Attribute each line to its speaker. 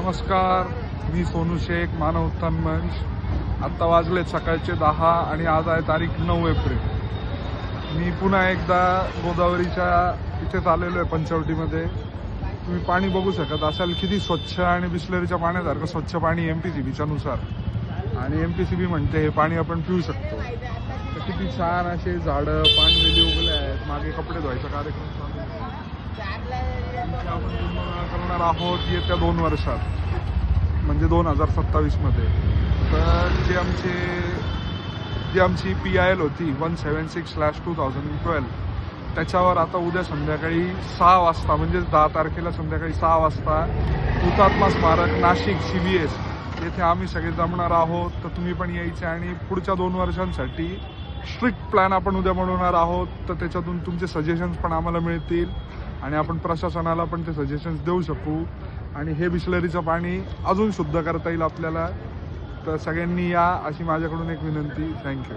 Speaker 1: नमस्कार, मी सोनू शेख, मानव उत्थान मंच. आत्ता वाजलेत सकाळचे 10 आणि आज आहे तारीख 9 एप्रिल. मी पुन्हा एकदा गोदावरीच्या इथेच आलेलो आहे पंचवटीमध्ये. तुम्ही पाणी बघू शकत असाल किती स्वच्छ आणि बिस्लरीच्या पाण्यासारखं स्वच्छ पाणी MPCBच्या नुसार. आणि MPCB म्हणते हे पाणी आपण पिऊ शकतो. तर किती छान असे झाडं पानवेली उगले आहेत. मागे कपडे धुवायचा कार्यक्रम चालू आहे. आपण पूर्ण करणार आहोत येत्या 2 वर्षात, म्हणजे 2027 मध्ये. तर जी आमची PIL होती 176/2012, त्याच्यावर आता उद्या संध्याकाळी 6 वाजता म्हणजे 10 तारखेला संध्याकाळी 6 वाजता हुतात्मा स्मारक नाशिक CBS येथे आम्ही सगळे जमणार आहोत. तर तुम्ही पण यायचे आणि पुढच्या 2 वर्षांसाठी स्ट्रिक्ट प्लॅन आपण उद्या बनवणार आहोत. तर त्याच्यातून तुमचे सजेशन्स पण आम्हाला मिळतील आणि आपण प्रशासनाला पण ते सजेशन्स देऊ शकू आणि हे बिस्लरीचं पाणी अजून शुद्ध करता येईल आपल्याला. तर सगळ्यांनी या अशी माझ्याकडून एक विनंती. थँक्यू.